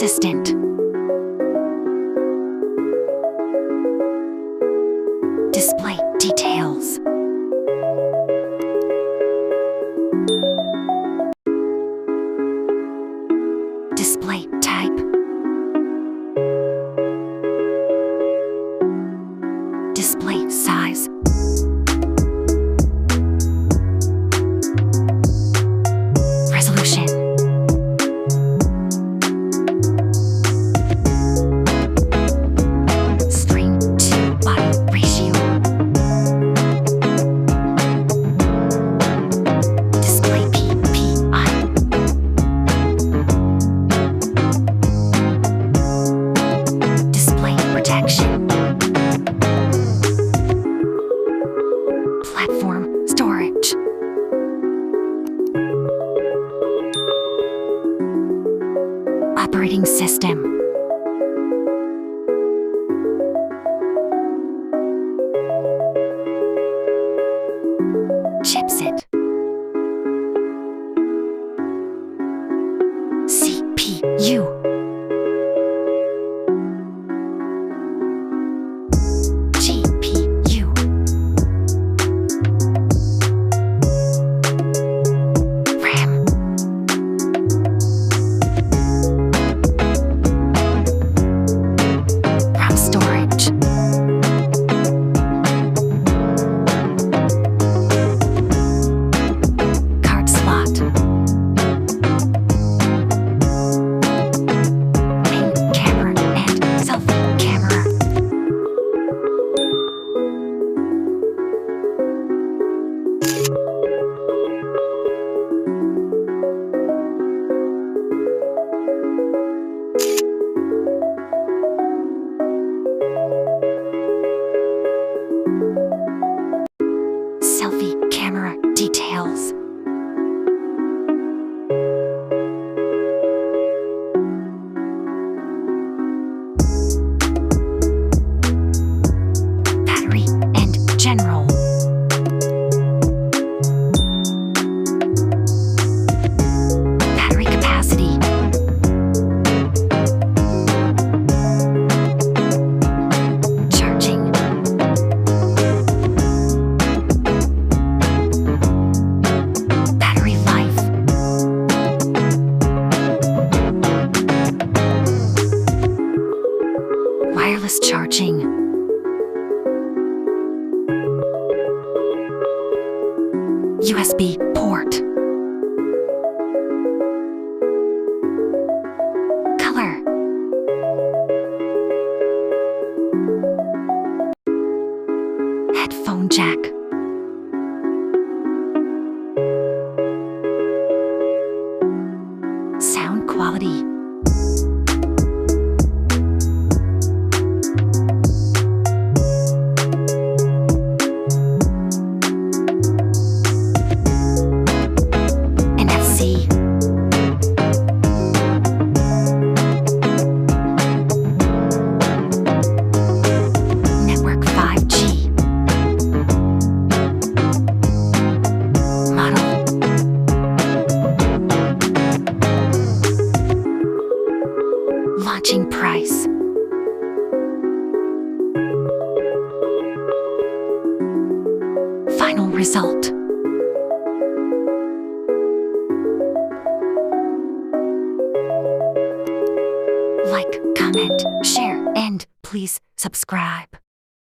Assistant. Display details. Display type. Display size. Resolution. Screen to body ratio. Display PPI. Display protection. Platform storage. Operating system. Chipset. CPU. GPU. RAM. ROM storage. Card slot. Main camera and selfie camera. Selfie camera details. Battery and general. Battery capacity. Charging. Battery life. Wireless charging. USB port. Color. Headphone jack. Sound quality. NFC. Network 5G. Model. Launching price. Final result. Like, comment, share, and please subscribe.